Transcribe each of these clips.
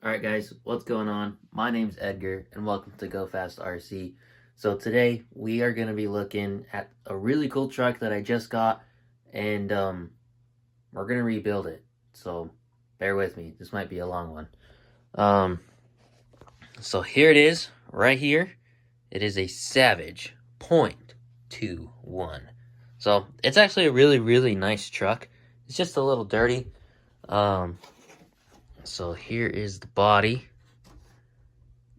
Alright guys, what's going on? My name's Edgar and welcome to Go Fast RC. So today we are going to be looking at a really cool truck that I just got and we're going to rebuild it. So bear with me, this might be a long one. So here it is, right here. It is a Savage .21. So it's actually a really nice truck. It's just a little dirty. So here is the body.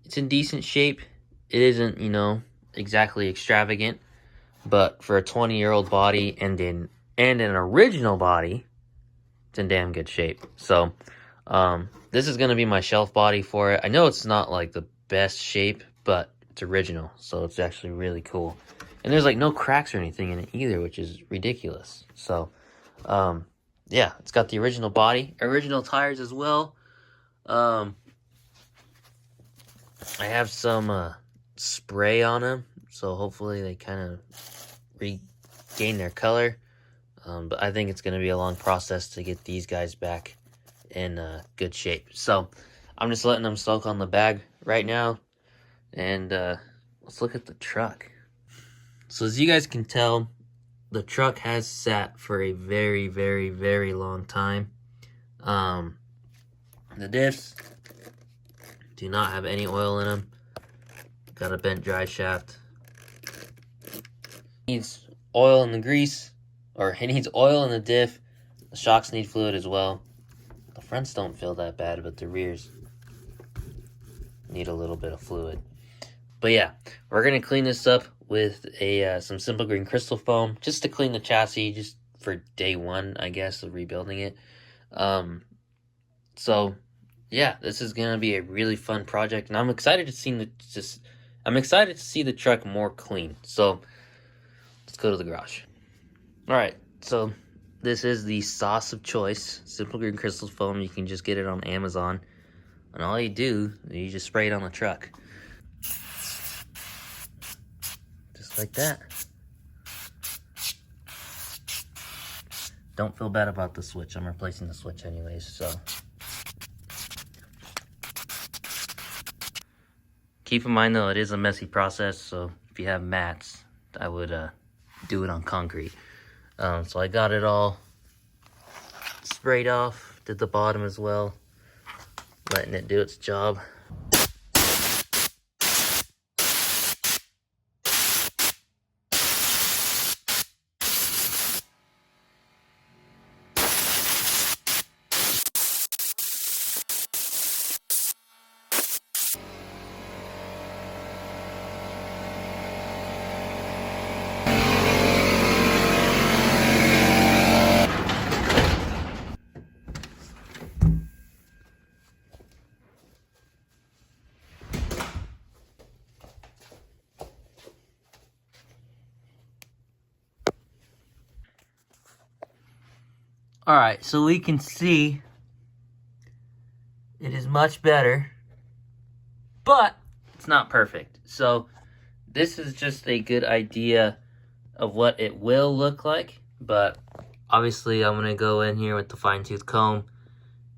It's in decent shape. It isn't, exactly extravagant, but for a 20-year-old body and an original body, it's in damn good shape. So, this is gonna be my shelf body for it. I know it's not like the best shape, but it's original, so it's actually really cool. And there's like no cracks or anything in it either, which is ridiculous. So, yeah, it's got the original body, original tires as well. I have some spray on them, so hopefully they kind of regain their color. But I think it's going to be a long process to get these guys back in good shape. So I'm just letting them soak on the bag right now. And let's look at the truck. So as you guys can tell, the truck has sat for a very long time. The diffs do not have any oil in them. Got a bent drive shaft. Needs oil in the grease, or it needs oil in the diff. The shocks need fluid as well. The fronts don't feel that bad, but the rears need a little bit of fluid. But yeah, we're gonna clean this up with some simple green crystal foam, just to clean the chassis, just for day one, I guess, of rebuilding it. So yeah, this is gonna be a really fun project, and I'm excited to see the truck more clean. So let's go to the garage. All right, so this is the sauce of choice, simple green crystal foam. You can just get it on Amazon, and all you do is you just spray it on the truck, just like that. Don't feel bad about the switch. I'm replacing the switch anyways, so. Keep in mind though, it is a messy process, so if you have mats, I would do it on concrete. So I got it all sprayed off, did the bottom as well, letting it do its job. All right, so we can see it is much better, but it's not perfect. So this is just a good idea of what it will look like, but obviously I'm gonna go in here with the fine-tooth comb,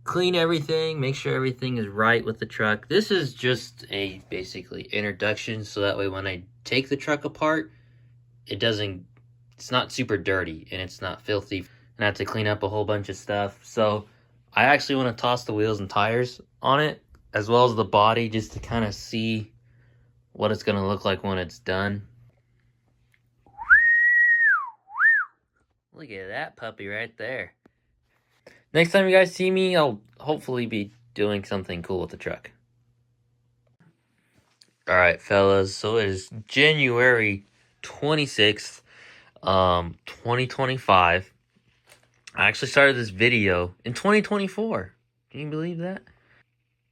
clean everything, make sure everything is right with the truck. This is just a basically introduction, so that way when I take the truck apart, it's not super dirty and it's not filthy. And I have to clean up a whole bunch of stuff. So I actually want to toss the wheels and tires on it, as well as the body, just to kind of see what it's going to look like when it's done. Look at that puppy right there. Next time you guys see me, I'll hopefully be doing something cool with the truck. Alright, fellas, so it is January 26th, 2025. I actually started this video in 2024. Can you believe that?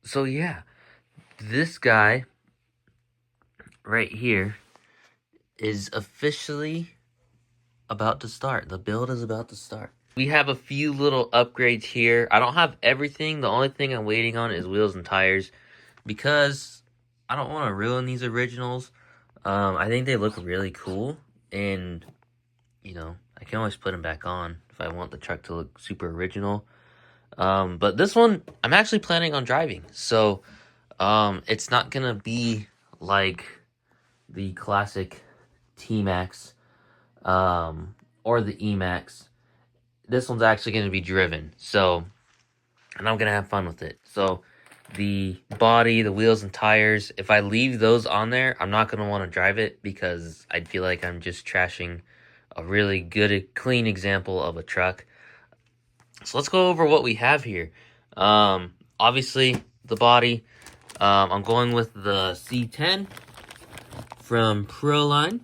So yeah, this guy right here is officially about to start. The build is about to start. We have a few little upgrades here. I don't have everything. The only thing I'm waiting on is wheels and tires, because I don't want to ruin these originals. I think they look really cool, and I can always put them back on if I want the truck to look super original. But this one, I'm actually planning on driving. So, it's not gonna be like the classic T-Max, or the E-Max. This one's actually gonna be driven. So, and I'm gonna have fun with it. So, the body, the wheels, and tires, if I leave those on there, I'm not gonna want to drive it because I'd feel like I'm just trashing a really good, clean example of a truck. So let's go over what we have here. Obviously, the body. I'm going with the C10 from Proline.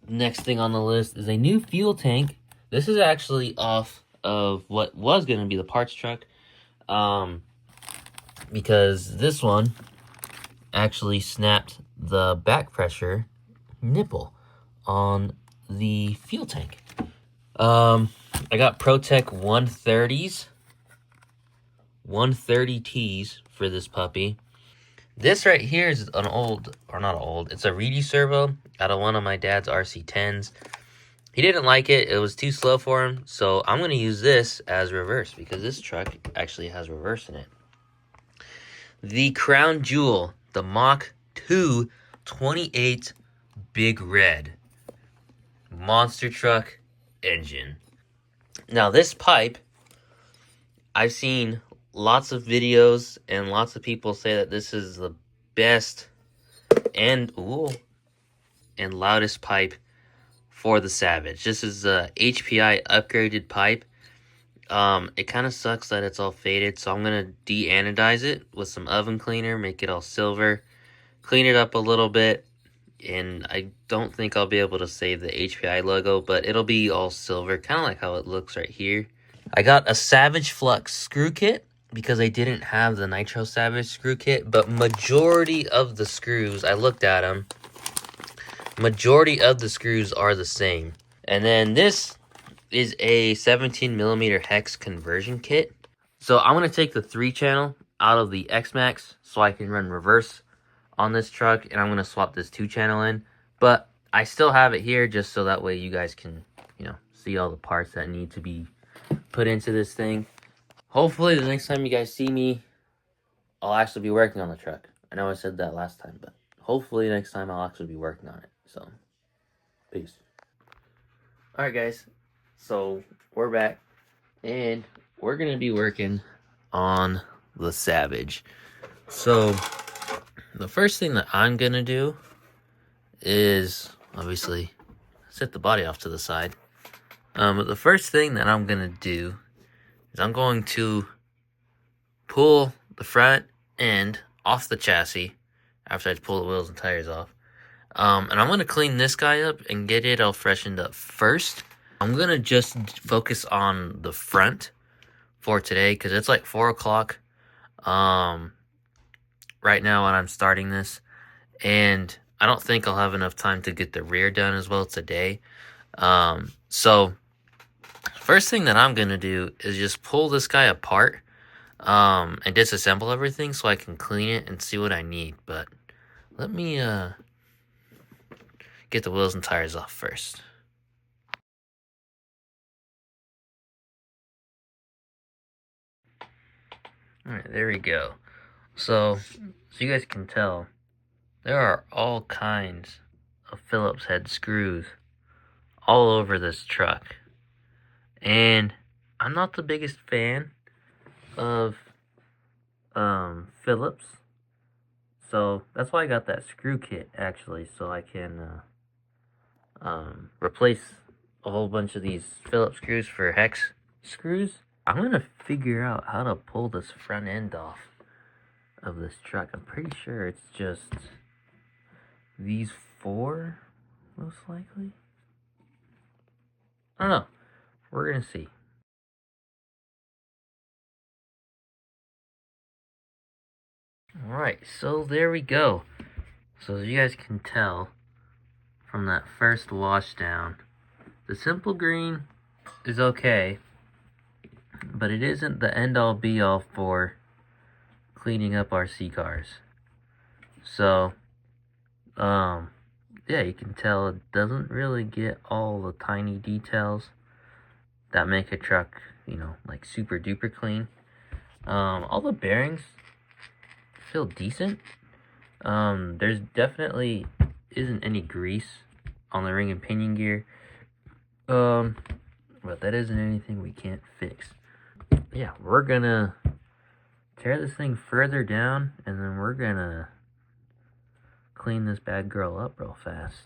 Next thing on the list is a new fuel tank. This is actually off of what was going to be the parts truck. Because this one actually snapped the back pressure nipple on the fuel tank. I got ProTech 130s, 130Ts for this puppy. This right here is an old, or not old, it's a Reedy servo out of one of my dad's RC10s. He didn't like it, it was too slow for him, so I'm going to use this as reverse because this truck actually has reverse in it. The crown jewel, the Mach 2 28 Big Red monster truck engine. Now this pipe, I've seen lots of videos and lots of people say that this is the best and loudest pipe for the Savage. This is a HPI upgraded pipe. It kind of sucks that it's all faded, so I'm gonna de-anodize it with some oven cleaner, make it all silver, clean it up a little bit, and I don't think I'll be able to save the HPI logo, but it'll be all silver, kind of like how it looks right here. I got a Savage Flux screw kit because I didn't have the Nitro Savage screw kit, but majority of the screws, I looked at them, majority of the screws are the same. And then this is a 17mm hex conversion kit. So I'm going to take the 3-channel out of the X-Max so I can run reverse on this truck, and I'm going to swap this 2-channel in. But I still have it here just so that way you guys can, see all the parts that need to be put into this thing. Hopefully the next time you guys see me, I'll actually be working on the truck. I know I said that last time, but hopefully next time I'll actually be working on it. So, peace. Alright guys, so we're back, and we're going to be working on the Savage. So, the first thing that I'm going to do is, obviously, set the body off to the side. But the first thing that I'm going to do is I'm going to pull the front end off the chassis after I pull the wheels and tires off. And I'm going to clean this guy up and get it all freshened up first. I'm going to just focus on the front for today because it's like 4 o'clock right now when I'm starting this. And I don't think I'll have enough time to get the rear done as well today. So first thing that I'm going to do is just pull this guy apart and disassemble everything so I can clean it and see what I need. But let me get the wheels and tires off first. Alright, there we go. So you guys can tell, there are all kinds of Phillips head screws all over this truck. And I'm not the biggest fan of Phillips. So that's why I got that screw kit, actually, so I can replace a whole bunch of these Phillips screws for hex screws. I'm gonna figure out how to pull this front end off of this truck. I'm pretty sure it's just these 4, most likely. I don't know. We're gonna see. Alright, so there we go. So as you guys can tell from that first wash down, the simple green is okay, but it isn't the end-all be-all for cleaning up RC cars. So, yeah, you can tell it doesn't really get all the tiny details that make a truck, you know, like super duper clean. All the bearings feel decent. There's definitely isn't any grease on the ring and pinion gear. But that isn't anything we can't fix. Yeah, we're gonna tear this thing further down, and then we're gonna clean this bad girl up real fast.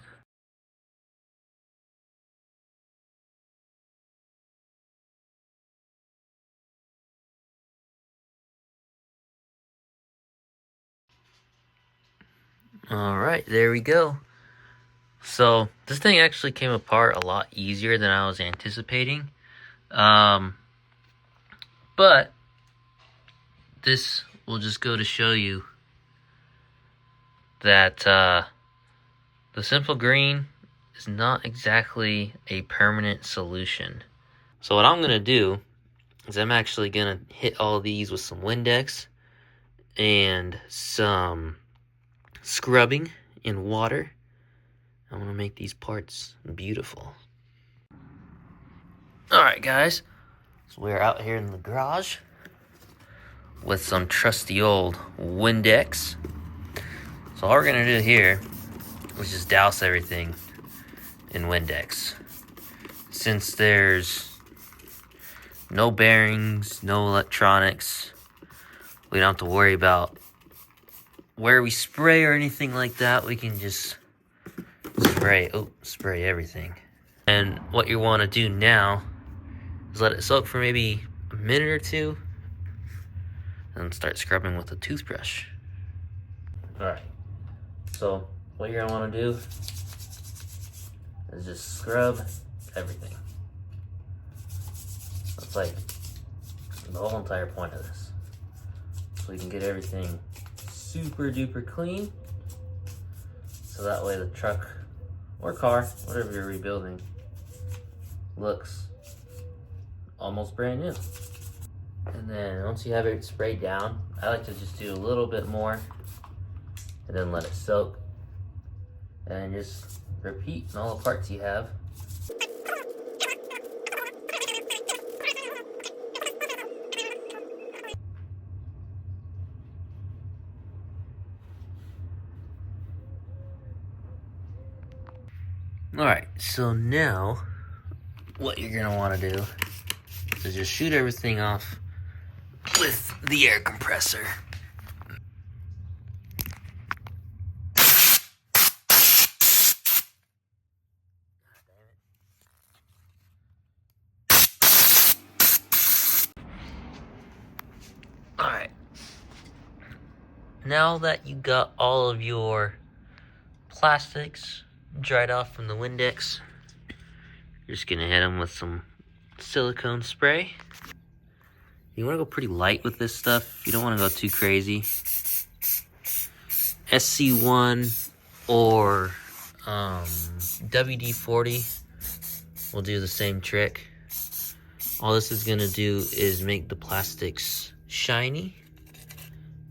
All right, there we go. So this thing actually came apart a lot easier than I was anticipating. But this will just go to show you that the simple green is not exactly a permanent solution. So what I'm gonna do is I'm actually gonna hit all these with some Windex and some scrubbing in water. I want to make these parts beautiful. Alright guys, so we're out here in the garage with some trusty old Windex. So all we're gonna do here is just douse everything in Windex. Since there's no bearings, no electronics, we don't have to worry about where we spray or anything like that. We can just spray everything. And what you want to do now is let it soak for maybe a minute or two, and start scrubbing with a toothbrush. Alright, so what you're gonna want to do is just scrub everything. That's like the whole entire point of this. So we can get everything super duper clean, so that way the truck or car, whatever you're rebuilding, looks almost brand new. And then once you have it sprayed down, I like to just do a little bit more and then let it soak, and just repeat in all the parts you have. Alright, so now what you're gonna want to do is just shoot everything off with the air compressor. Alright, now that you got all of your plastics dried off from the Windex, you're just gonna hit them with some silicone spray. You want to go pretty light with this stuff. You don't want to go too crazy. SC1 or WD-40 will do the same trick. All this is gonna do is make the plastics shiny.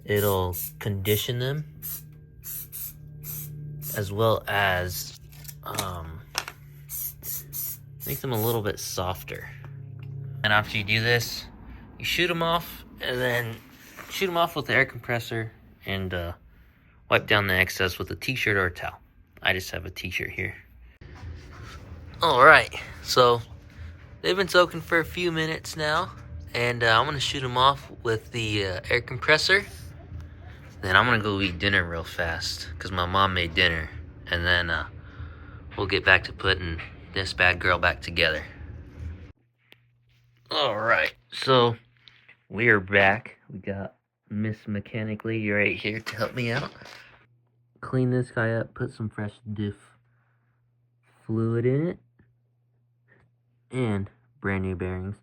It'll condition them, as well as make them a little bit softer. And after you do this, you shoot them off, and then shoot them off with the air compressor, and wipe down the excess with a t-shirt or a towel. I just have a t-shirt here. Alright, so they've been soaking for a few minutes now, and I'm going to shoot them off with the air compressor. Then I'm going to go eat dinner real fast, because my mom made dinner, and then we'll get back to putting this bad girl back together. Alright, so we are back. We got Miss Mechanically right here to help me out. Clean this guy up, put some fresh diff fluid in it, and brand new bearings.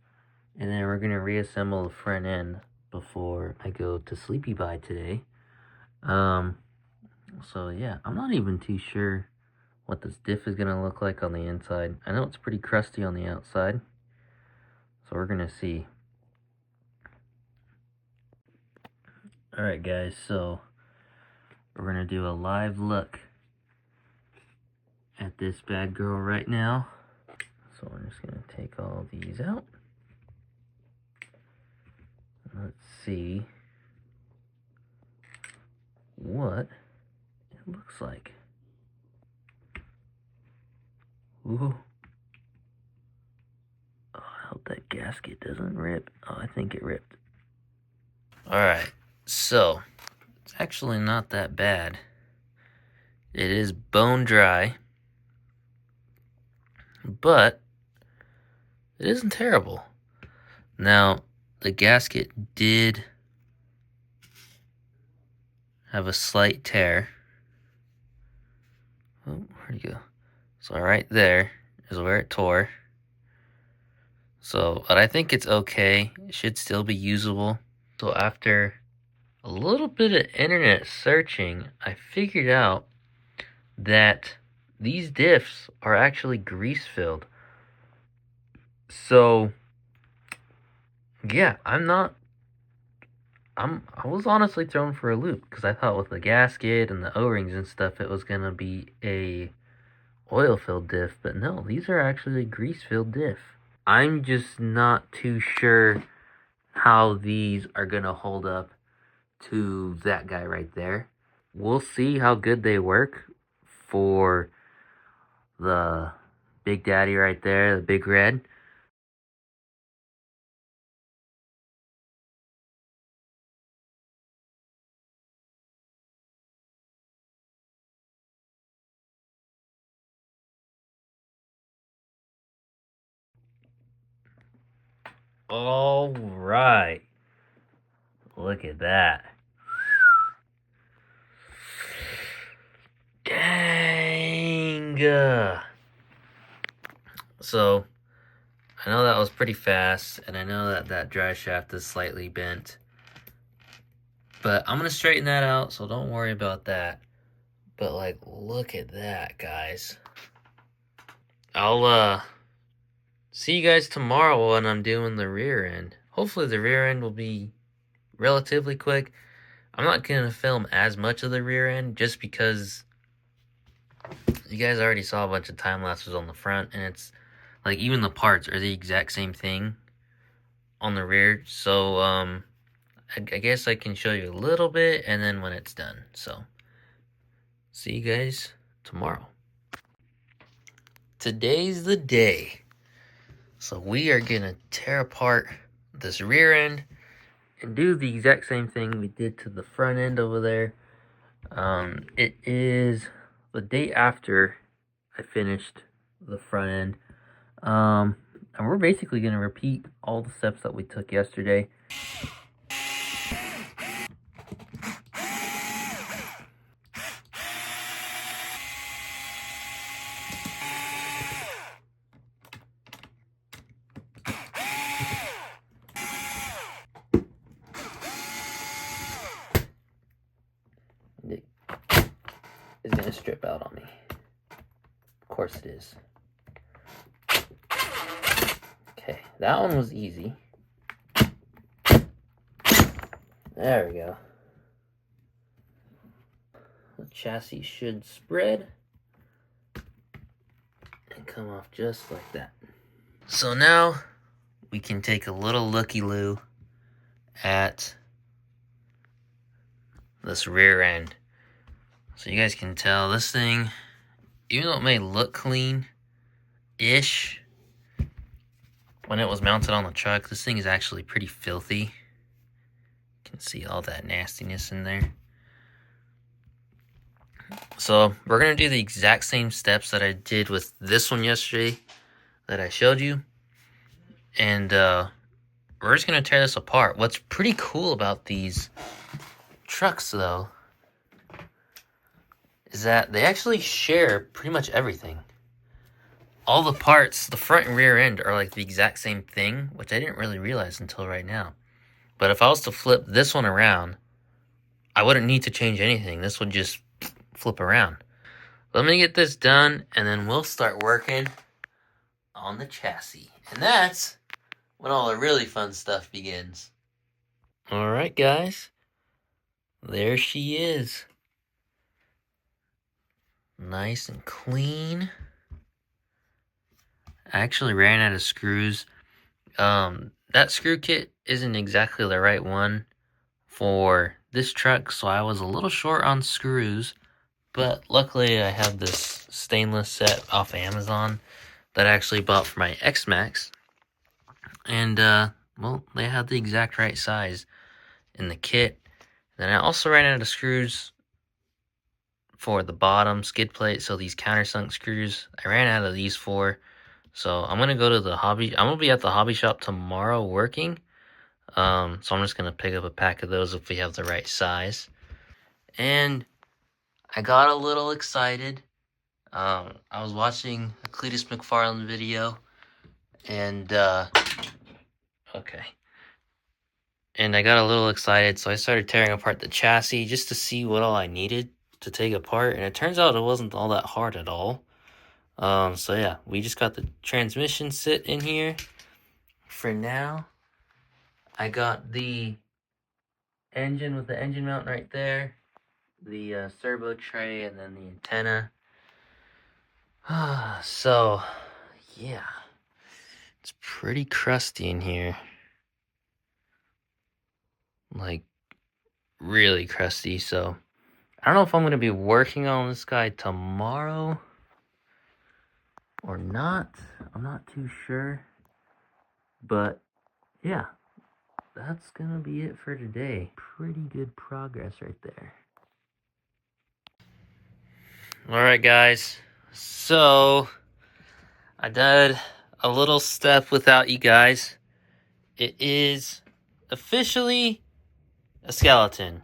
And then we're going to reassemble the front end before I go to Sleepy Bye today. So yeah, I'm not even too sure what this diff is going to look like on the inside. I know it's pretty crusty on the outside, so we're going to see. Alright guys, so we're going to do a live look at this bad girl right now. So we're just going to take all these out. Let's see what it looks like. Ooh. Oh, I hope that gasket doesn't rip. Oh, I think it ripped. Alright, so it's actually not that bad. It is bone dry, but it isn't terrible. Now, the gasket did have a slight tear. Oh, where'd it go? So right there is where it tore. So, but I think it's okay. It should still be usable. So after a little bit of internet searching, I figured out that these diffs are actually grease filled. So yeah, I was honestly thrown for a loop because I thought with the gasket and the O-rings and stuff it was gonna be a oil filled diff, but no, these are actually grease filled diff. I'm just not too sure how these are gonna hold up to that guy right there. We'll see how good they work for the Big Daddy right there, the Big Red. All right. Look at that. Dang. So, I know that was pretty fast, and I know that that dry shaft is slightly bent. But I'm going to straighten that out, so don't worry about that. But, like, look at that, guys. I'll, see you guys tomorrow when I'm doing the rear end. Hopefully the rear end will be relatively quick. I'm not going to film as much of the rear end just because you guys already saw a bunch of time lapses on the front, and it's like even the parts are the exact same thing on the rear. So I guess I can show you a little bit and then when it's done. So see you guys tomorrow. Today's the day. So we are gonna tear apart this rear end and do the exact same thing we did to the front end over there. It is the day after I finished the front end. And we're basically going to repeat all the steps that we took yesterday. It's going to strip out on me. Of course it is. Okay, that one was easy. There we go. The chassis should spread and come off just like that. So now we can take a little looky-loo at this rear end. So you guys can tell this thing, even though it may look clean-ish, when it was mounted on the truck, this thing is actually pretty filthy. You can see all that nastiness in there. So we're going to do the exact same steps that I did with this one yesterday that I showed you. And we're just going to tear this apart. What's pretty cool about these trucks, though, is that they actually share pretty much everything. All the parts, the front and rear end, are like the exact same thing, which I didn't really realize until right now. But if I was to flip this one around, I wouldn't need to change anything. This would just flip around. Let me get this done, and then we'll start working on the chassis. And that's when all the really fun stuff begins. Alright, guys. There she is. Nice and clean. I actually ran out of screws. That screw kit isn't exactly the right one for this truck, so I was a little short on screws, but luckily I have this stainless set off Amazon that I actually bought for my X-Max, and well, they had the exact right size in the kit. Then I also ran out of screws for the bottom skid plate, so these countersunk screws, I ran out of these 4. So I'm gonna go to the hobby. I'm gonna be at the hobby shop tomorrow working. So I'm just gonna pick up a pack of those if we have the right size. And I got a little excited. I was watching a Cletus McFarland video, and okay. And I got a little excited, so I started tearing apart the chassis just to see what all I needed to take apart. And it turns out it wasn't all that hard at all. So yeah, we just got the transmission sit in here for now. I got the engine with the engine mount right there, the servo tray, and then the antenna. So yeah, it's pretty crusty in here, like really crusty. So I don't know if I'm gonna be working on this guy tomorrow or not. I'm not too sure, but yeah, that's gonna be it for today. Pretty good progress right there. Alright guys, so I did a little step without you guys. It is officially a skeleton.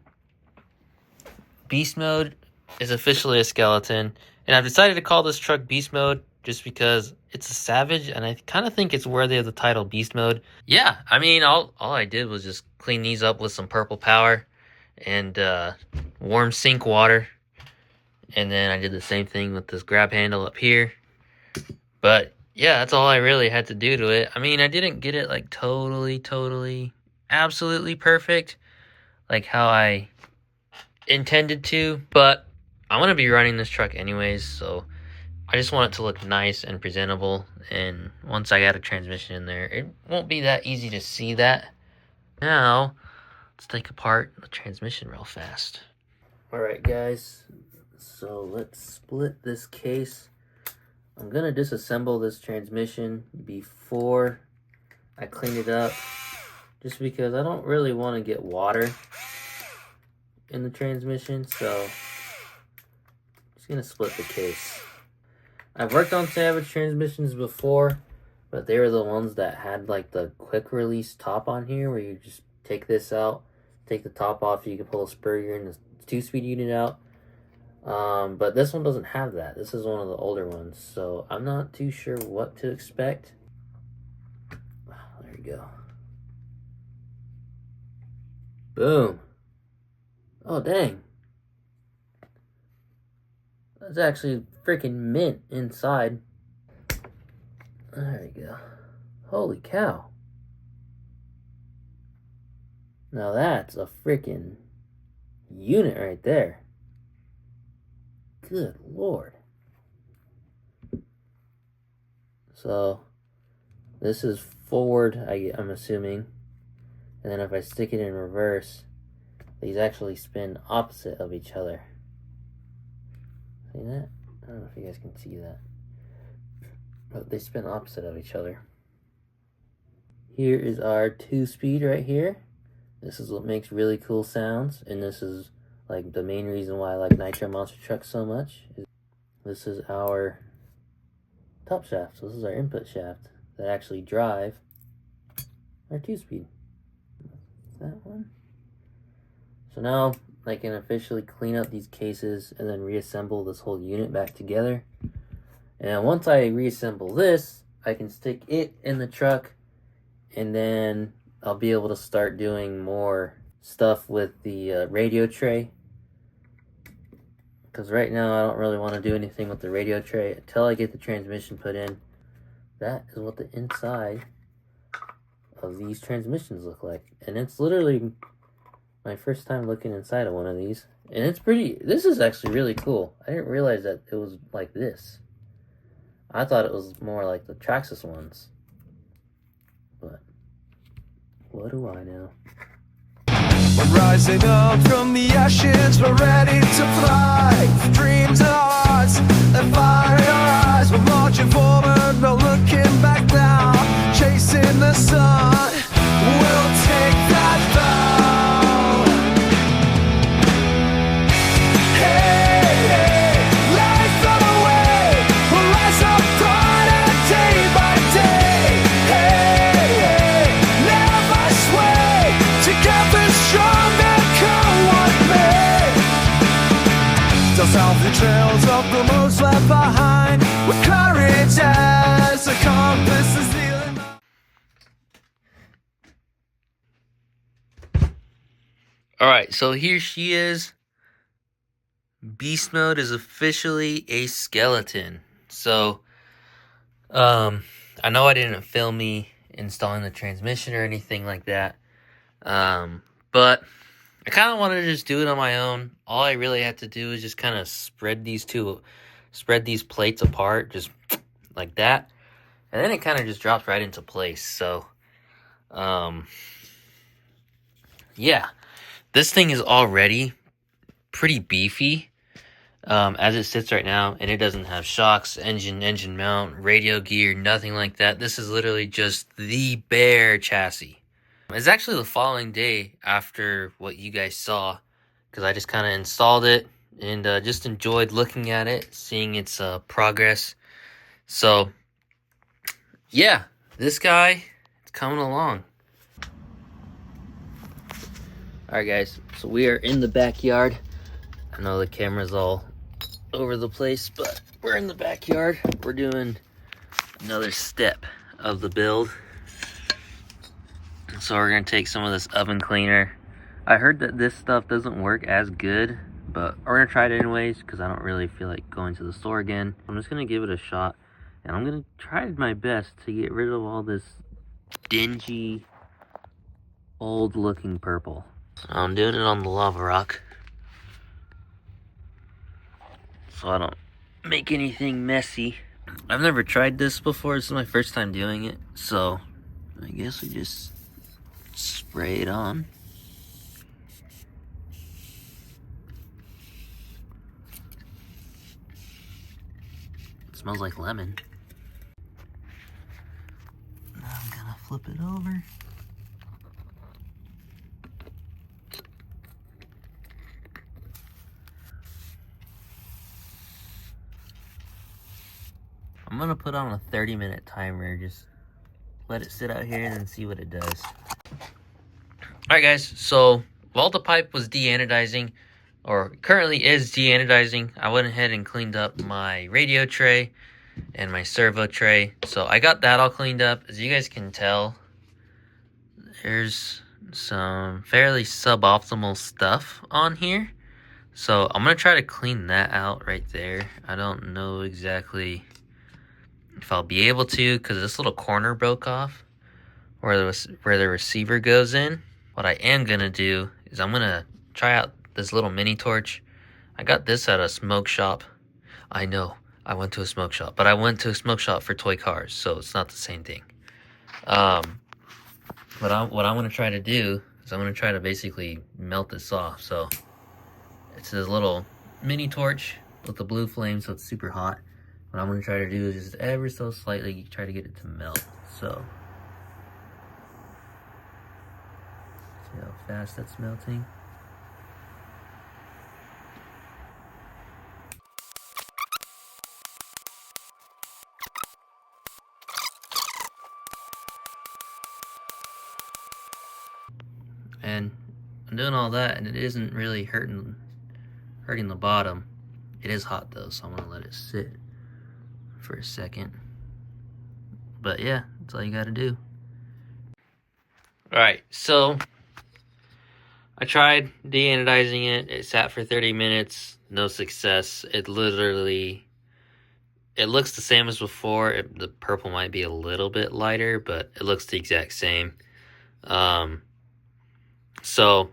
Beast mode is officially a skeleton, and I've decided to call this truck Beast mode just because it's a Savage, and I kind of think it's worthy of the title Beast mode. Yeah, I mean, all I did was just clean these up with some purple power and warm sink water, and then I did the same thing with this grab handle up here. But yeah, that's all I really had to do to it. I mean, I didn't get it like totally, absolutely perfect, like how I intended to, but I'm gonna be running this truck anyways, so I just want it to look nice and presentable. And once I got a transmission in there, it won't be that easy to see that. Now, let's take apart the transmission real fast. Alright guys, so let's split this case. I'm gonna disassemble this transmission before I clean it up, just because I don't really want to get water in the transmission, so I'm just gonna split the case. I've worked on Savage transmissions before, but they were the ones that had like the quick release top on here, where you just take this out, take the top off, you can pull a spur and the 2-speed unit out. But this one doesn't have that. This is one of the older ones, so I'm not too sure what to expect. There you go. Boom. Oh, dang. That's actually freaking mint inside. There you go. Holy cow. Now that's a freaking unit right there. Good Lord. So this is forward, I'm assuming. And then if I stick it in reverse, these actually spin opposite of each other. See that? I don't know if you guys can see that. But they spin opposite of each other. Here is our 2-speed right here. This is what makes really cool sounds. And this is like the main reason why I like Nitro Monster trucks so much. This is our top shaft. So this is our input shaft that actually drive our 2-speed. That one. So now I can officially clean up these cases and then reassemble this whole unit back together. And once I reassemble this, I can stick it in the truck, and then I'll be able to start doing more stuff with the radio tray. Because right now I don't really want to do anything with the radio tray until I get the transmission put in. That is what the inside of these transmissions look like. And it's literally my first time looking inside of one of these. And it's pretty, this is actually really cool. I didn't realize that it was like this. I thought it was more like the Traxxas ones. But What do I know? We're rising up from the ashes, we're ready to fly. Dreams are ours, and fire in our eyes. We're marching forward, no looking back now. Chasing the sun, we'll take that vow. Hey, hey, life on the way. We'll rise up brighter day by day. Hey, hey, never sway. Together stronger, come what may. Still south the trails of the most left behind. With courage as a compass is the Alright, so here she is. Beast mode is officially a skeleton. So, I know I didn't film me installing the transmission or anything like that. But I kind of wanted to just do it on my own. All I really had to do is just kind of spread these plates apart, just like that. And then it kind of just drops right into place. So, yeah. This thing is already pretty beefy as it sits right now, and it doesn't have shocks, engine mount, radio gear, nothing like that. This is literally just the bare chassis. It's actually the following day after what you guys saw, because I just kind of installed it and just enjoyed looking at it, seeing its progress. So, yeah, this guy is coming along. Alright guys, so we are in the backyard. I know the camera's all over the place, but we're in the backyard. We're doing another step of the build. So we're going to take some of this oven cleaner. I heard that this stuff doesn't work as good, but we're going to try it anyways because I don't really feel like going to the store again. I'm just going to give it a shot, and I'm going to try my best to get rid of all this dingy, old-looking purple. I'm doing it on the lava rock, so I don't make anything messy. I've never tried this before. This is my first time doing it, so I guess we just spray it on. It smells like lemon. Now I'm gonna flip it over. I'm gonna put on a 30-minute timer, just let it sit out here and then see what it does. Alright guys, so while the pipe was deanodizing, or currently is deanodizing, I went ahead and cleaned up my radio tray and my servo tray. So I got that all cleaned up. As you guys can tell, there's some fairly suboptimal stuff on here. So I'm gonna try to clean that out right there. I don't know exactly if I'll be able to, because this little corner broke off where the receiver goes in. What I am gonna do is I'm gonna try out this little mini torch. I got this at a smoke shop. I know I went to a smoke shop, but I went to a smoke shop for toy cars, so it's not the same thing. But what I'm gonna try to do is I'm gonna try to basically melt this off. So it's this little mini torch with the blue flame, so it's super hot. What I'm going to try to do is just ever so slightly try to get it to melt. So, see how fast that's melting. And I'm doing all that, and it isn't really hurting the bottom. It is hot though, so I'm going to let it sit for a second. But yeah, that's all you gotta do. Alright, so I tried deanodizing it. It sat for 30 minutes, no success. It looks the same as before. The purple might be a little bit lighter, but it looks the exact same. So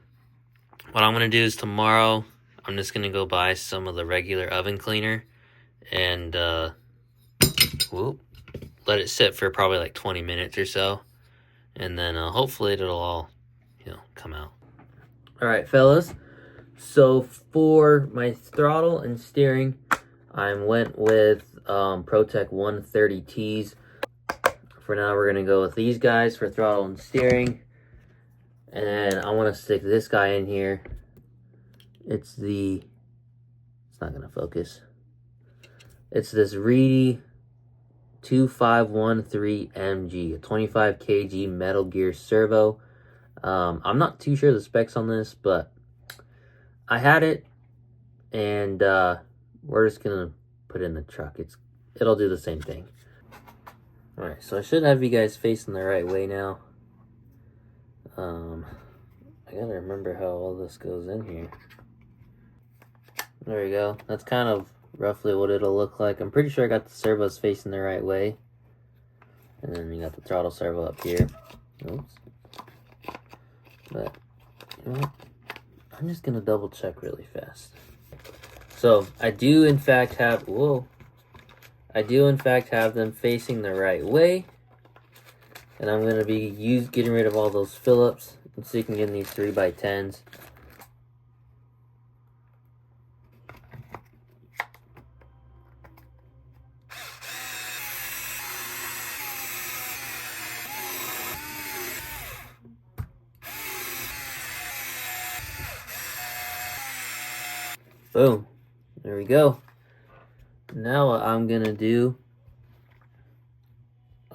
what I'm gonna do is tomorrow I'm just gonna go buy some of the regular oven cleaner and let it sit for probably like 20 minutes or so, and then hopefully it'll all, come out. All right, fellas. So for my throttle and steering, I went with ProTech 130Ts. For now, we're gonna go with these guys for throttle and steering, and I want to stick this guy in here. It's not gonna focus. It's this Reedy 2513MG, a 25 kg Metal Gear servo. I'm not too sure the specs on this, but I had it, and we're just gonna put it in the truck. It'll do the same thing. All right, so I should have you guys facing the right way now. I gotta remember how all this goes in here. There we go. That's kind of roughly what it'll look like. I'm pretty sure I got the servos facing the right way. And then we got the throttle servo up here. Oops. But, you know what? I'm just gonna double check really fast. So, I do in fact have them facing the right way. And I'm gonna be getting rid of all those Phillips and sticking in these 3x10s. Boom. There we go. Now what I'm gonna do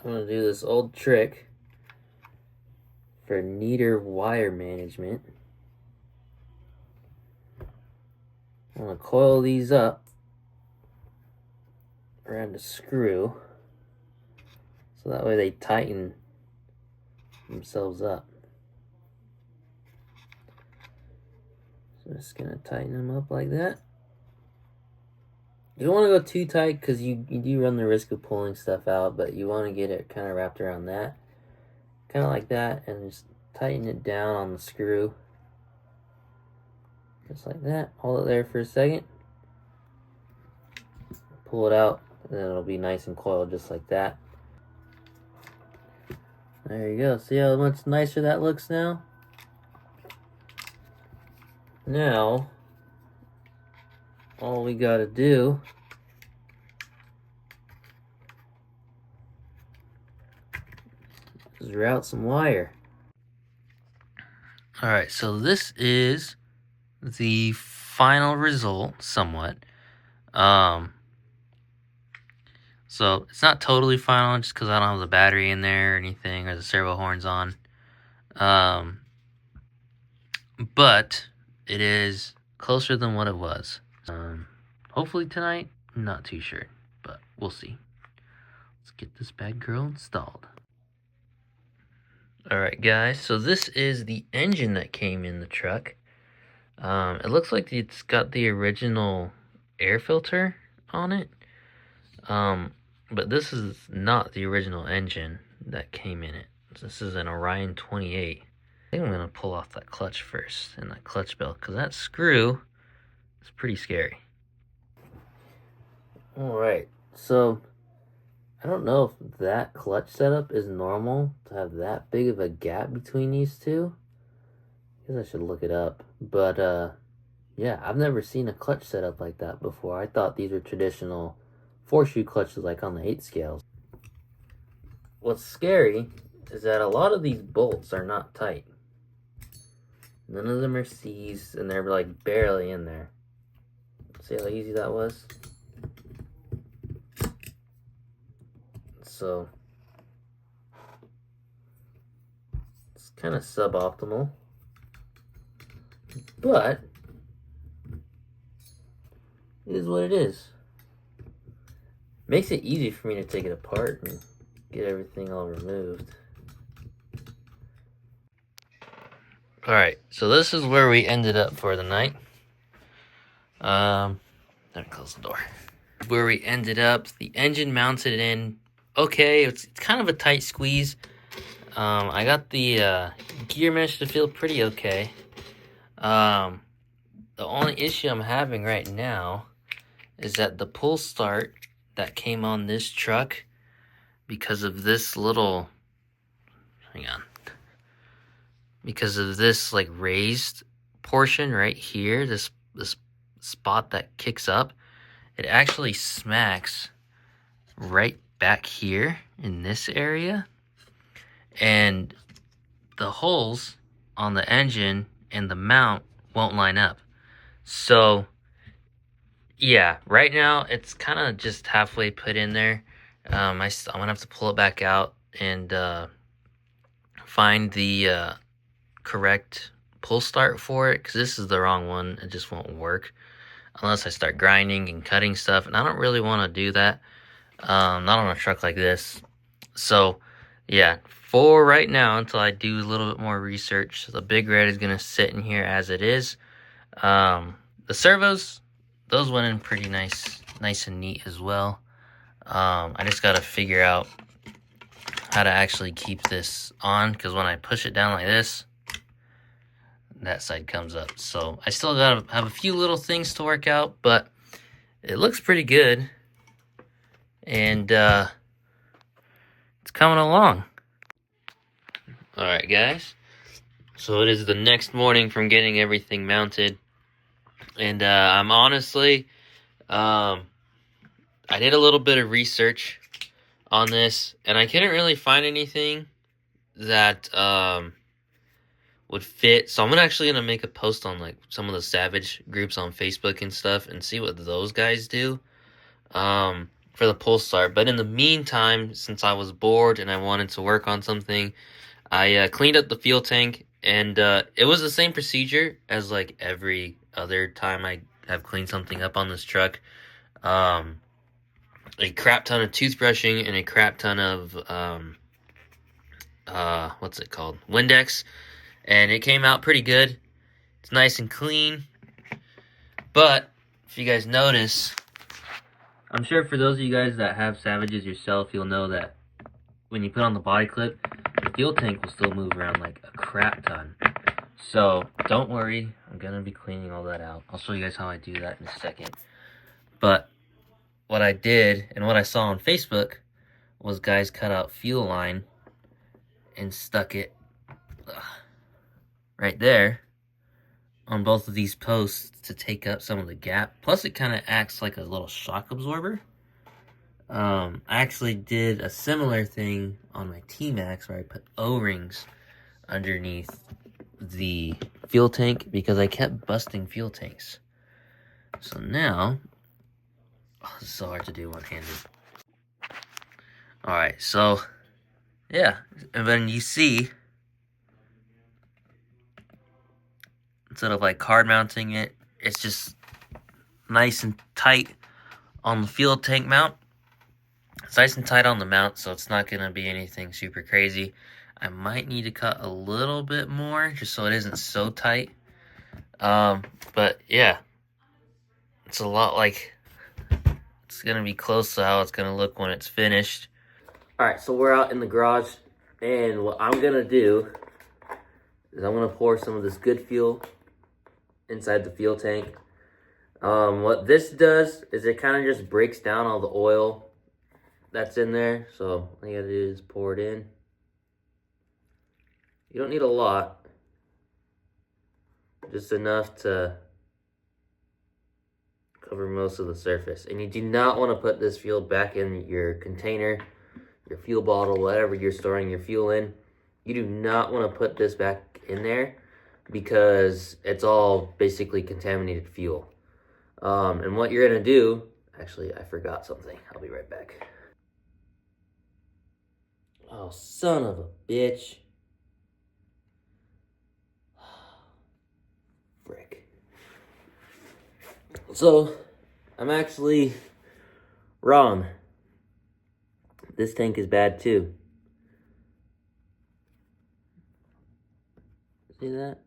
this old trick for neater wire management. I'm gonna coil these up around a screw so that way they tighten themselves up. So I'm just gonna tighten them up like that. You don't want to go too tight because you do run the risk of pulling stuff out, but you want to get it kind of wrapped around that. Kind of like that, and just tighten it down on the screw. Just like that. Hold it there for a second. Pull it out, and then it'll be nice and coiled just like that. There you go. See how much nicer that looks now? Now, all we gotta do is route some wire. Alright, so this is the final result, somewhat. So it's not totally final just because I don't have the battery in there or anything, or the servo horns on. But it is closer than what it was. Hopefully tonight, I'm not too sure, but we'll see. Let's get this bad girl installed. Alright guys, so this is the engine that came in the truck. It looks like it's got the original air filter on it. But this is not the original engine that came in it. This is an Orion 28. I think I'm gonna pull off that clutch first and that clutch belt, because that screw is pretty scary. Alright, so I don't know if that clutch setup is normal to have that big of a gap between these two. I guess I should look it up. But yeah, I've never seen a clutch setup like that before. I thought these were traditional 4-shoe clutches like on the 8 scales. What's scary is that a lot of these bolts are not tight. None of them are C's, and they're like barely in there. See how easy that was? So it's kind of suboptimal, but it is what it is. Makes it easy for me to take it apart and get everything all removed. Alright, so this is where we ended up for the night. Let me close the door. Where we ended up, the engine mounted in okay. It's kind of a tight squeeze. I got the gear mesh to feel pretty okay. The only issue I'm having right now is that the pull start that came on this truck, because of this little, hang on, because of this like raised portion right here, this spot that kicks up, it actually smacks right back here in this area, and the holes on the engine and the mount won't line up. So yeah, right now it's kind of just halfway put in there. I'm gonna have to pull it back out and find the correct pull start for it, because this is the wrong one. It just won't work unless I start grinding and cutting stuff, and I don't really want to do that, not on a truck like this. So yeah, for right now, until I do a little bit more research, the Big Red is gonna sit in here as it is. The servos, those went in pretty nice and neat as well. I just gotta figure out how to actually keep this on, because when I push it down like this, that side comes up. So I still gotta have a few little things to work out, but it looks pretty good, and it's coming along. All right, guys, so it is the next morning from getting everything mounted, and I'm honestly, I did a little bit of research on this, and I couldn't really find anything that would fit. So I'm actually gonna make a post on like some of the Savage groups on Facebook and stuff, and see what those guys do for the pull start. But in the meantime, since I was bored and I wanted to work on something, I cleaned up the fuel tank, and it was the same procedure as like every other time I have cleaned something up on this truck. A crap ton of toothbrushing and a crap ton of what's it called, Windex, and it came out pretty good. It's nice and clean. But if you guys notice, I'm sure for those of you guys that have Savages yourself, you'll know that when you put on the body clip, the fuel tank will still move around like a crap ton. So don't worry, I'm gonna be cleaning all that out. I'll show you guys how I do that in a second. But what I did and what I saw on Facebook was guys cut out fuel line and stuck it right there on both of these posts to take up some of the gap. Plus it kind of acts like a little shock absorber. I actually did a similar thing on my T-Max where I put O-rings underneath the fuel tank because I kept busting fuel tanks. So now, this is so hard to do one-handed. Alright, so yeah, and then you see, instead of like hard mounting it, it's just nice and tight on the fuel tank mount. It's nice and tight on the mount, so it's not going to be anything super crazy. I might need to cut a little bit more just so it isn't so tight. But yeah, it's a lot like, it's going to be close to how it's going to look when it's finished. Alright, so we're out in the garage, and what I'm going to do is I'm going to pour some of this good fuel inside the fuel tank. What this does is it kind of just breaks down all the oil that's in there. So all you gotta do is pour it in. You don't need a lot, just enough to cover most of the surface. And you do not want to put this fuel back in your container, your fuel bottle, whatever you're storing your fuel in. You do not want to put this back in there because it's all basically contaminated fuel. And what you're gonna do, actually I forgot something. I'll be right back. Oh, son of a bitch. Frick. So, I'm actually wrong. This tank is bad too. See that?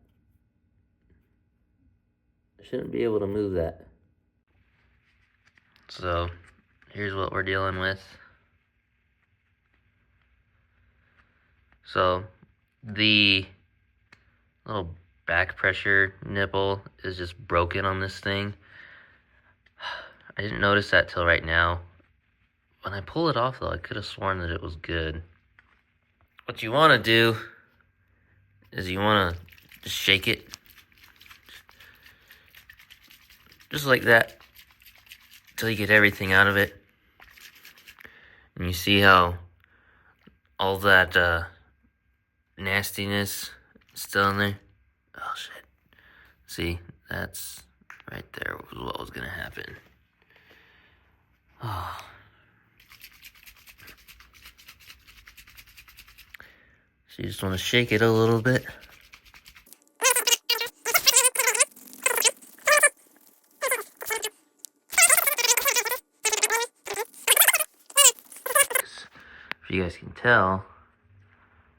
I shouldn't be able to move that. So, here's what we're dealing with. So, the little back pressure nipple is just broken on this thing. I didn't notice that till right now. When I pull it off though, I could have sworn that it was good. What you want to do is you want to just shake it. Just like that. Until you get everything out of it. And you see how all that nastiness is still in there? Oh, shit. See, that's right there was what was going to happen. Oh. So you just want to shake it a little bit. If you guys can tell,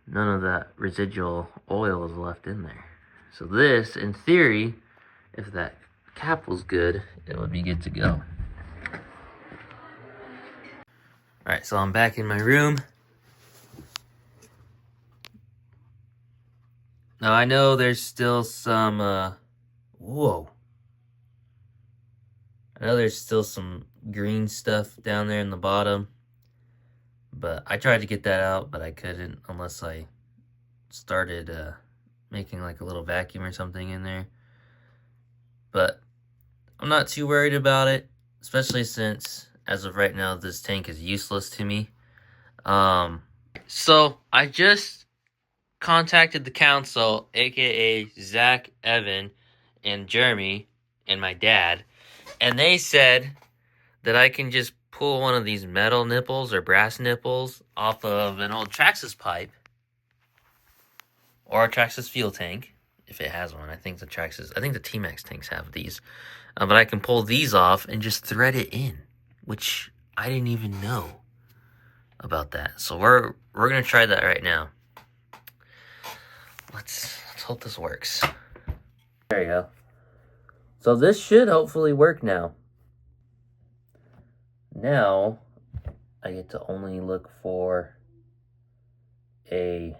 none of that residual oil is left in there. So this, in theory, if that cap was good, it would be good to go. Alright, so I'm back in my room. Now I know there's still some, whoa. I know there's still some green stuff down there in the bottom. But I tried to get that out, but I couldn't unless I started making like a little vacuum or something in there. But I'm not too worried about it, especially since as of right now this tank is useless to me. So I just contacted the council, aka Zach, Evan, and Jeremy, and my dad, and they said that I can just pull one of these metal nipples or brass nipples off of an old Traxxas pipe or a Traxxas fuel tank, if it has one. I think the T-Max tanks have these. But I can pull these off and just thread it in, which I didn't even know about that. So we're gonna try that right now. Let's hope this works. There you go. So this should hopefully work now. Now I get to only look for a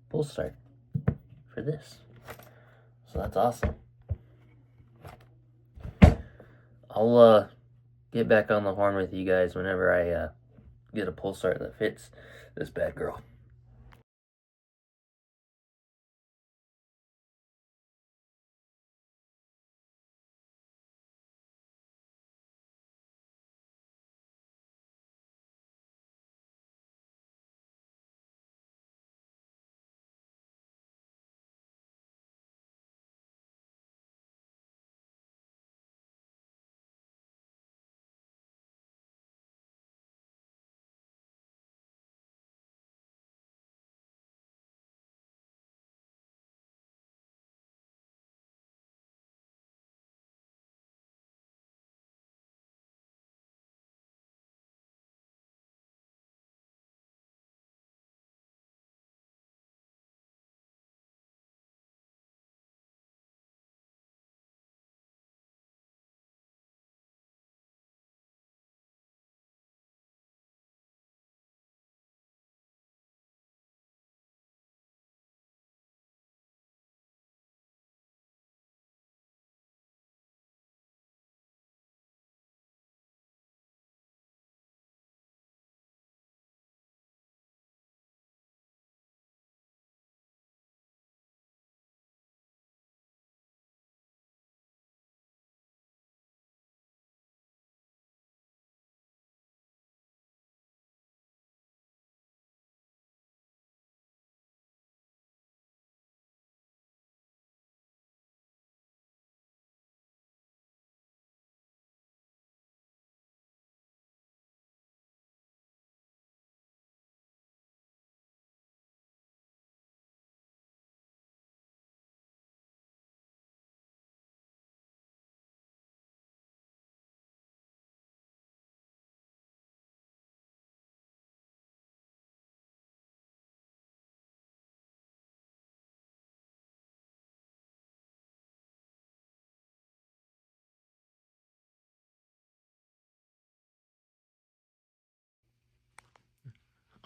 pull start for this. So that's awesome. I'll get back on the horn with you guys whenever I get a pull start that fits this bad girl.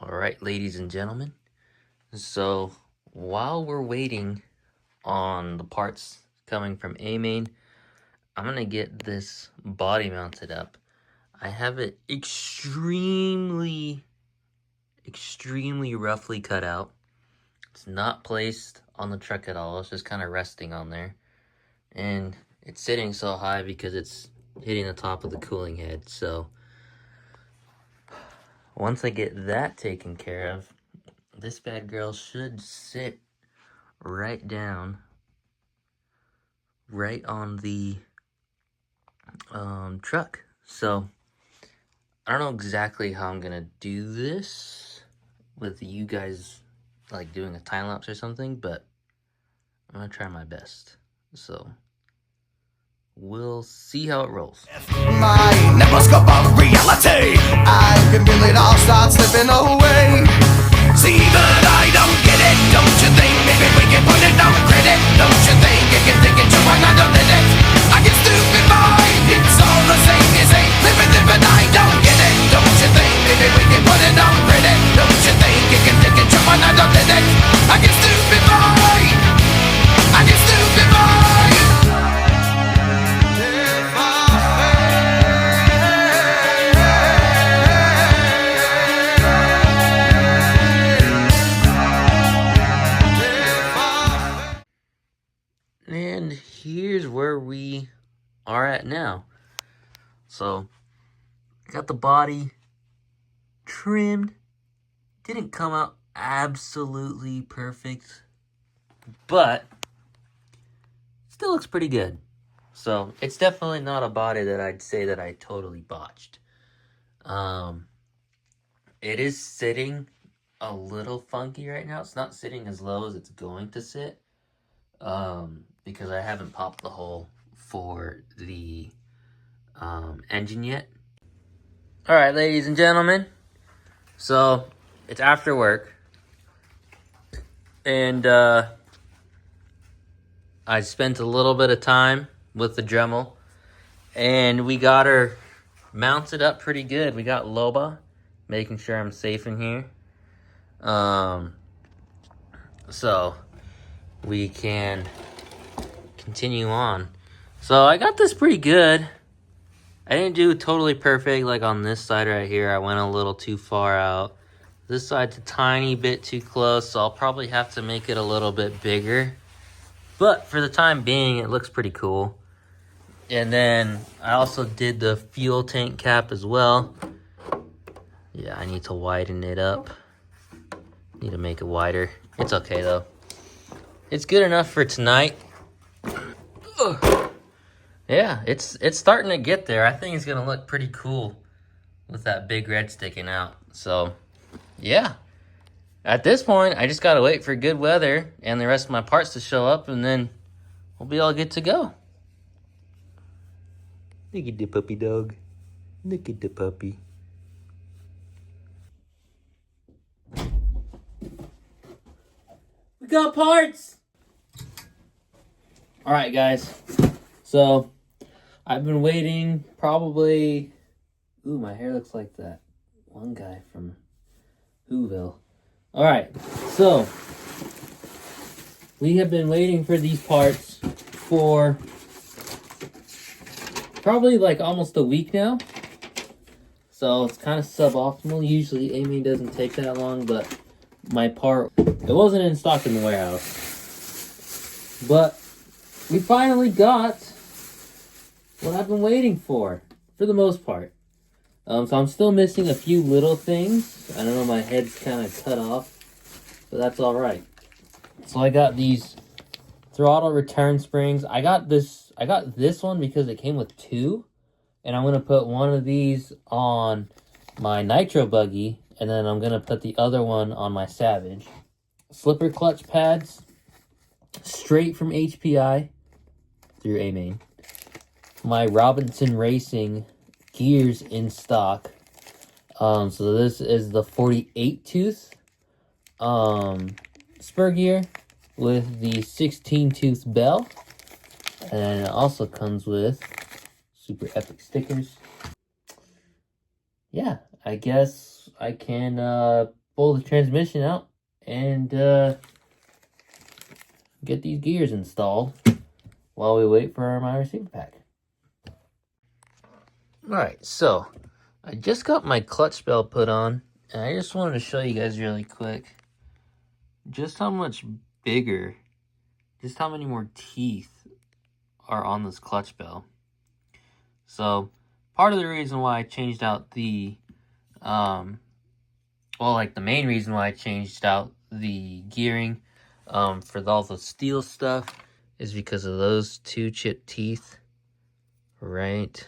All right, ladies and gentlemen. So while we're waiting on the parts coming from A-Main, I'm gonna get this body mounted up. I have it extremely roughly cut out. It's not placed on the truck at all. It's just kind of resting on there. And it's sitting so high because it's hitting the top of the cooling head. So once I get that taken care of, this bad girl should sit right down, right on the truck. So I don't know exactly how I'm gonna do this with you guys, like doing a time lapse or something, but I'm gonna try my best. So we'll see how it rolls. My never of reality, I can feel it all start slipping away. See that I don't get it, don't you think? Maybe we can put it on credit, don't you think? You can think it to another minute. I get stupid mind, it's all the same as a living, but I don't get it, don't you think? Maybe we can put it on credit, don't you think? You can think it to another minute. I get stupid mind, I get stupid mind. And here's where we are at now. So, got the body trimmed. Didn't come out absolutely perfect, but still looks pretty good. So, it's definitely not a body that I'd say that I totally botched. It is sitting a little funky right now. It's not sitting as low as it's going to sit. Because I haven't popped the hole for the engine yet. Alright, ladies and gentlemen, so it's after work, and I spent a little bit of time with the Dremel, and we got her mounted up pretty good. We got Loba, making sure I'm safe in here, so we can continue on. So I got this pretty good. I didn't do totally perfect like on this side right here. I went a little too far out. This side's a tiny bit too close, so I'll probably have to make it a little bit bigger. But for the time being, it looks pretty cool. And then I also did the fuel tank cap as well. Yeah, I need to widen it up. Need to make it wider. It's okay though. It's good enough for tonight. Ugh. Yeah, it's starting to get there. I think it's gonna look pretty cool with that big red sticking out. So, yeah. At this point, I just gotta wait for good weather and the rest of my parts to show up, and then we'll be all good to go. Look at the puppy dog. Look at the puppy. We got parts! Alright, guys. So, I've been waiting probably... Ooh, my hair looks like that one guy from Whoville. Alright, so... we have been waiting for these parts for... probably like almost a week now. So, it's kind of suboptimal. Usually, Amy doesn't take that long, but my part... it wasn't in stock in the warehouse. But... we finally got what I've been waiting for the most part. So I'm still missing a few little things. I don't know, my head's kind of cut off, but that's all right. So I got these throttle return springs. I got this one because it came with two, and I'm gonna put one of these on my nitro buggy, and then I'm gonna put the other one on my Savage. Slipper clutch pads, straight from HPI. Through A-Main. My Robinson Racing gears in stock. So this is the 48 tooth spur gear with the 16 tooth bell. And it also comes with super epic stickers. Yeah, I guess I can pull the transmission out and get these gears installed while we wait for my receiver pack. Alright, so I just got my clutch bell put on, and I just wanted to show you guys really quick just how much bigger, just how many more teeth are on this clutch bell. So part of the reason why I changed out the, the main reason why I changed out the gearing for all the steel stuff is because of those two chipped teeth right,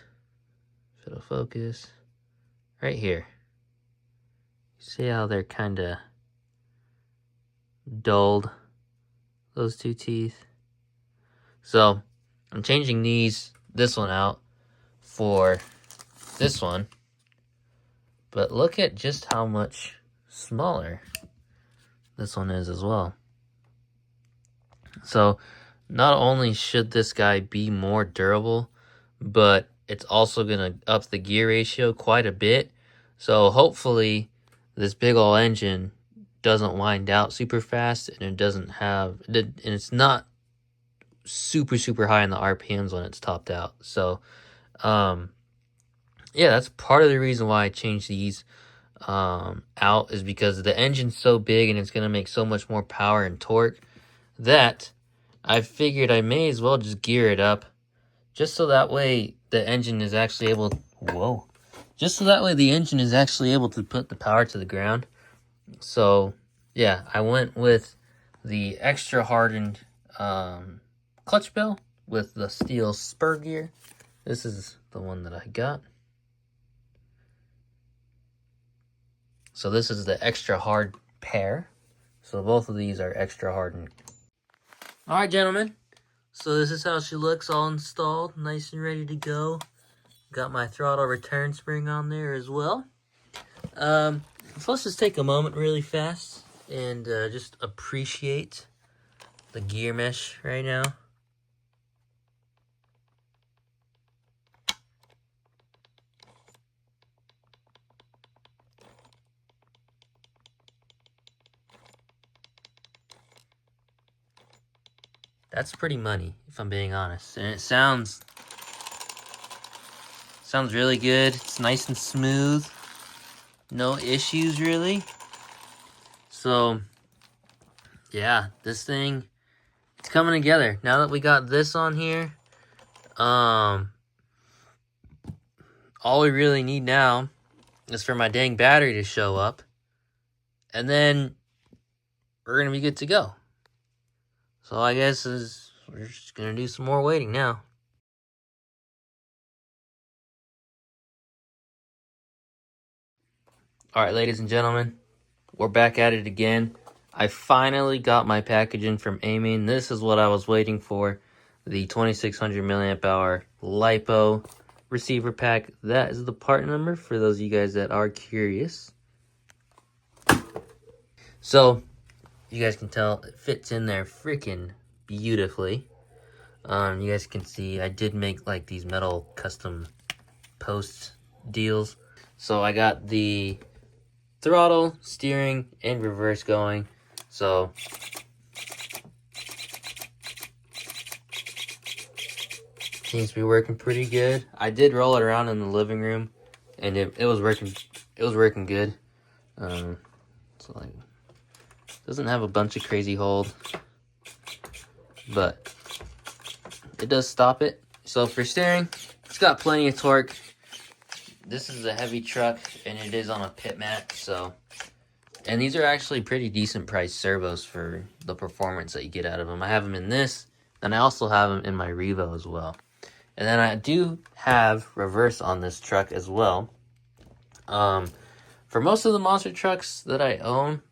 if it'll focus, right here. See how they're kind of dulled, those two teeth? So I'm changing this one out for this one, but look at just how much smaller this one is as well. So not only should this guy be more durable, but it's also going to up the gear ratio quite a bit. So hopefully this big ol' engine doesn't wind out super fast, and it doesn't have, and it's not super high in the RPMs when it's topped out. So yeah, that's part of the reason why I changed these out, is because the engine's so big and it's going to make so much more power and torque that I figured I may as well just gear it up, just so that way the engine is actually able, just so that way the engine is actually able to put the power to the ground. So yeah, I went with the extra hardened clutch bell with the steel spur gear. This is the one that I got. So this is the extra hard pair. So both of these are extra hardened. All right, gentlemen. So this is how she looks, all installed, nice and ready to go. Got my throttle return spring on there as well. So let's just take a moment really fast and just appreciate the gear mesh right now. That's pretty money, if I'm being honest. And it sounds really good. It's nice and smooth. No issues, really. So, yeah, this thing, it's coming together. Now that we got this on here, all we really need now is for my dang battery to show up. And then we're going to be good to go. So I guess we're just going to do some more waiting now. All right, ladies and gentlemen, we're back at it again. I finally got my package in from Amine. This is what I was waiting for. The 2600 milliamp hour LiPo receiver pack. That is the part number for those of you guys that are curious. So, you guys can tell it fits in there freaking beautifully. You guys can see I did make like these metal custom post deals. So I got the throttle, steering, and reverse going. So seems to be working pretty good. I did roll it around in the living room, and it was working. It was working good. So like, doesn't have a bunch of crazy hold, but it does stop it. So for steering, it's got plenty of torque. This is a heavy truck, and it is on a pit mat, so. And these are actually pretty decent priced servos for the performance that you get out of them. I have them in this, and I also have them in my Revo as well. And then I do have reverse on this truck as well. For most of the monster trucks that I own,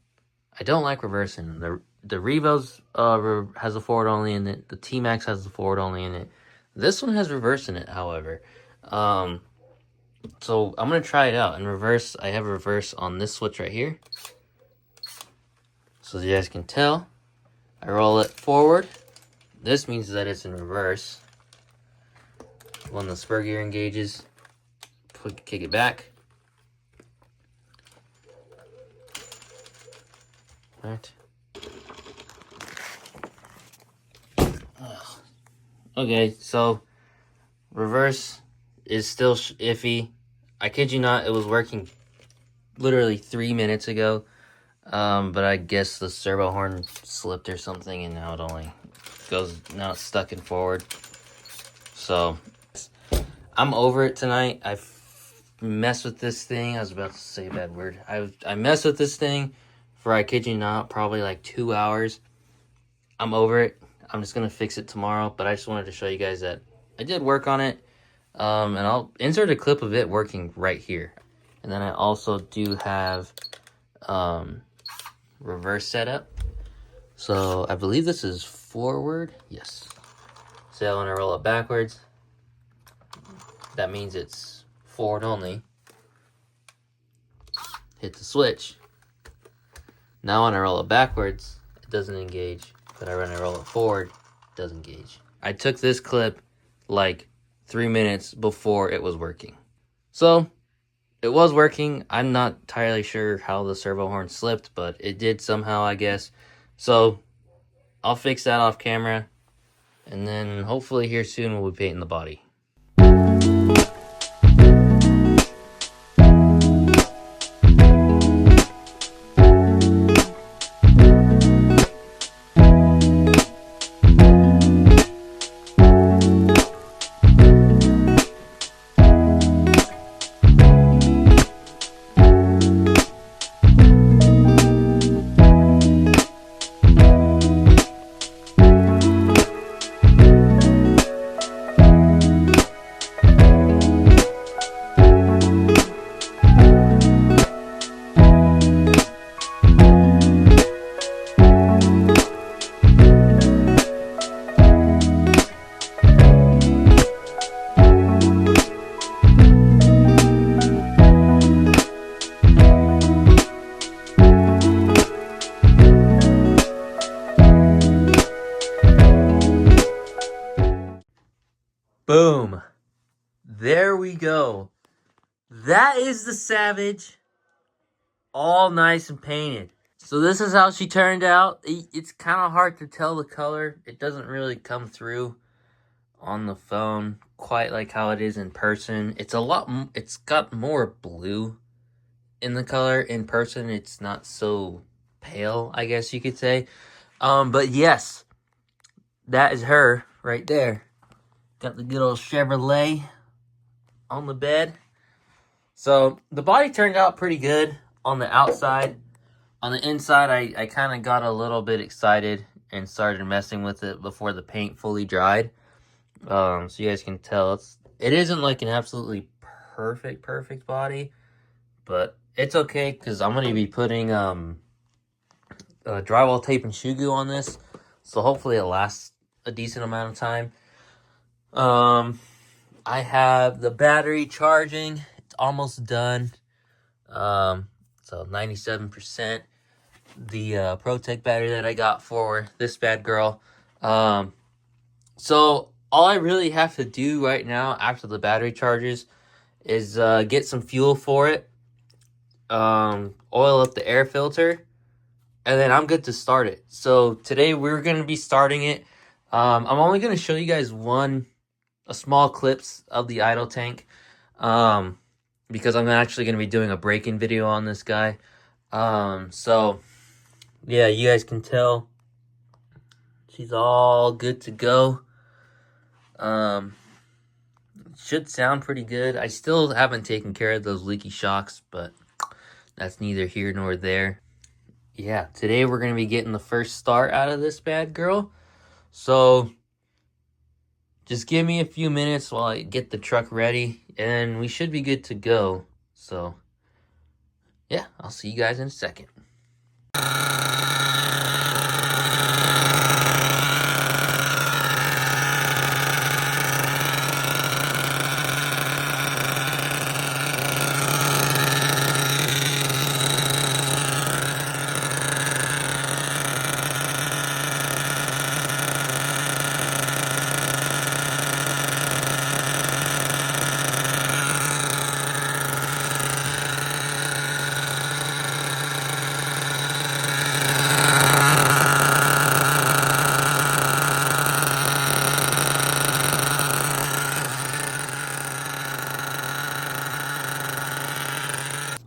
I don't like reversing. The Revo's has a forward only in it. The T-Max has a forward only in it. This one has reverse in it, however. So I'm going to try it out. In reverse, I have reverse on this switch right here. So as you guys can tell, I roll it forward. This means that it's in reverse. When the spur gear engages, kick it back. All right. Okay, so reverse is still iffy. I kid you not, it was working literally 3 minutes ago. But I guess the servo horn slipped or something, and now it only goes, now it's stuck in forward. So I'm over it tonight. I've messed with this thing. I was about to say a bad word. I messed with this thing for, I kid you not, probably like 2 hours. I'm over it. I'm just gonna fix it tomorrow, but I just wanted to show you guys that I did work on it. And I'll insert a clip of it working right here. And then I also do have reverse setup. So I believe this is forward. Yes. So when I roll it backwards, that means it's forward only. Hit the switch. Now when I roll it backwards, it doesn't engage. But when I roll it forward, it does engage. I took this clip like 3 minutes before it was working. So it was working. I'm not entirely sure how the servo horn slipped, but it did somehow, I guess. So I'll fix that off camera, and then hopefully here soon we'll be painting the body. Boom. There we go. That is the Savage, all nice and painted. So this is how she turned out. It's kind of hard to tell the color. It doesn't really come through on the phone quite like how it is in person. It's got more blue in the color. In person, it's not so pale, I guess you could say. But yes, that is her right there. Got the good old Chevrolet on the bed. So the body turned out pretty good on the outside. On the inside, I kind of got a little bit excited and started messing with it before the paint fully dried. So you guys can tell it isn't like an absolutely perfect body, but it's okay because I'm going to be putting drywall tape and shoe glue on this, so hopefully it lasts a decent amount of time. I have the battery charging. It's almost done. So 97%. The ProTech battery that I got for this bad girl. So all I really have to do right now after the battery charges is get some fuel for it, oil up the air filter, and then I'm good to start it. So today we're going to be starting it. I'm only going to show you guys a small clips of the idle tank, because I'm actually going to be doing a break-in video on this guy. So yeah, you guys can tell she's all good to go. Should sound pretty good. I still haven't taken care of those leaky shocks, but that's neither here nor there. Yeah, today we're going to be getting the first start out of this bad girl. So just give me a few minutes while I get the truck ready, and we should be good to go. So yeah, I'll see you guys in a second.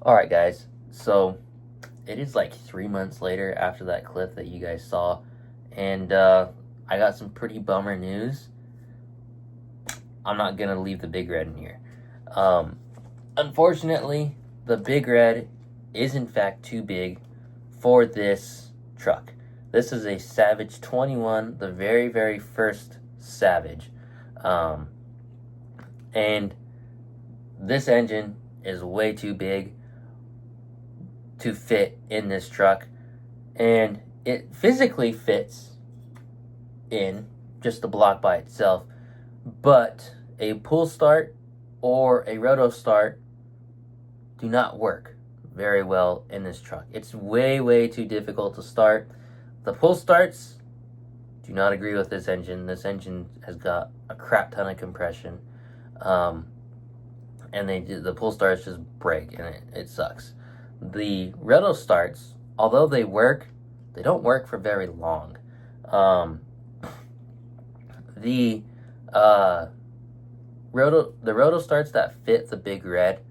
Alright guys, so it is like 3 months later after that clip that you guys saw, and I got some pretty bummer news. I'm not gonna leave the Big Red in here. Unfortunately, the Big Red is in fact too big for this truck. This is a Savage 21, the very, very first Savage. And this engine is way too big to fit in this truck. And it physically fits in just the block by itself. But a pull start or a roto start do not work very well in this truck. It's way, way too difficult to start. The pull starts do not agree with this engine. This engine has got a crap ton of compression. And the pull starts just break, and it sucks. The roto starts, although they work, they don't work for very long. The roto starts that fit the Big Red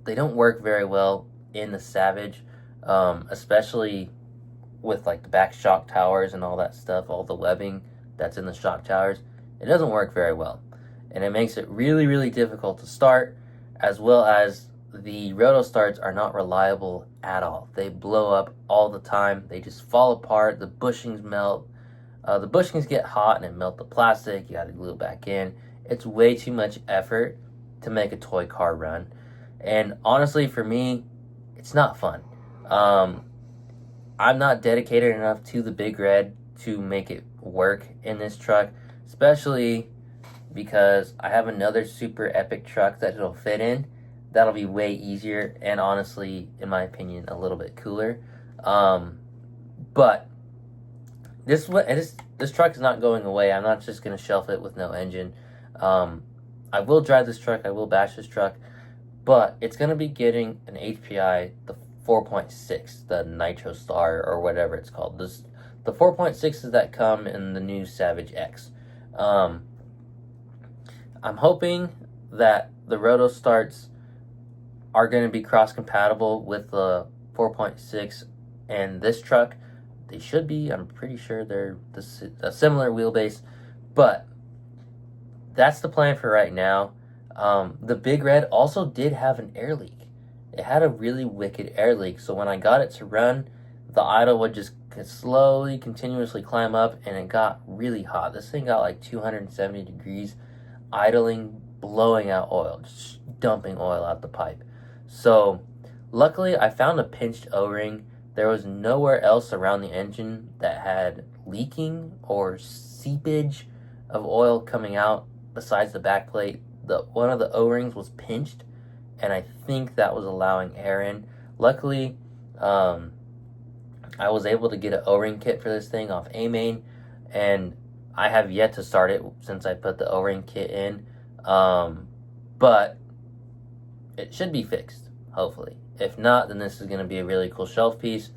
they don't work very well in the Savage, especially with like the back shock towers and all that stuff, all the webbing that's in the shock towers. It doesn't work very well, and it makes it really, really difficult to start, as well as the roto starts are not reliable at all. They blow up all the time. They just fall apart. The bushings melt. The bushings get hot and it melt the plastic. You got to glue it back in. It's way too much effort to make a toy car run. And honestly, for me, it's not fun. I'm not dedicated enough to the Big Red to make it work in this truck, especially because I have another super epic truck that it'll fit in. That'll be way easier and honestly, in my opinion, a little bit cooler. But this truck is not going away. I'm not just going to shelf it with no engine. I will drive this truck. I will bash this truck. But it's going to be getting an HPI, the 4.6, the Nitro Star, or whatever it's called. The 4.6s that come in the new Savage X. I'm hoping that the roto starts are going to be cross-compatible with the 4.6 and this truck. They should be. I'm pretty sure they're a similar wheelbase. But that's the plan for right now. The Big Red also did have an air leak. It had a really wicked air leak. So when I got it to run, the idle would just slowly, continuously climb up, and it got really hot. This thing got like 270 degrees, idling, blowing out oil, just dumping oil out the pipe. So luckily, I found a pinched O-ring. There was nowhere else around the engine that had leaking or seepage of oil coming out besides the back plate. One of the O-rings was pinched, and I think that was allowing air in. Luckily, I was able to get an O-ring kit for this thing off A-Main, and I have yet to start it since I put the O-ring kit in. But it should be fixed, hopefully. If not, then this is going to be a really cool shelf piece,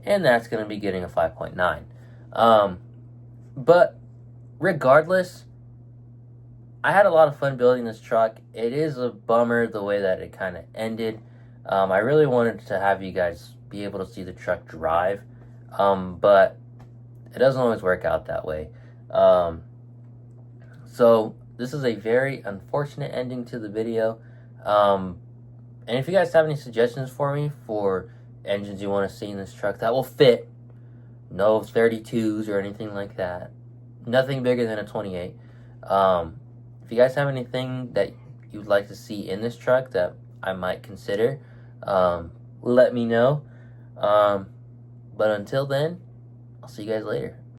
and that's going to be getting a 5.9. But regardless, I had a lot of fun building this truck. It is a bummer the way that it kind of ended. I really wanted to have you guys be able to see the truck drive, but it doesn't always work out that way. So this is a very unfortunate ending to the video. And if you guys have any suggestions for me for engines you want to see in this truck that will fit, no 32s or anything like that, nothing bigger than a 28. If you guys have anything that you'd like to see in this truck that I might consider, let me know. But until then, I'll see you guys later.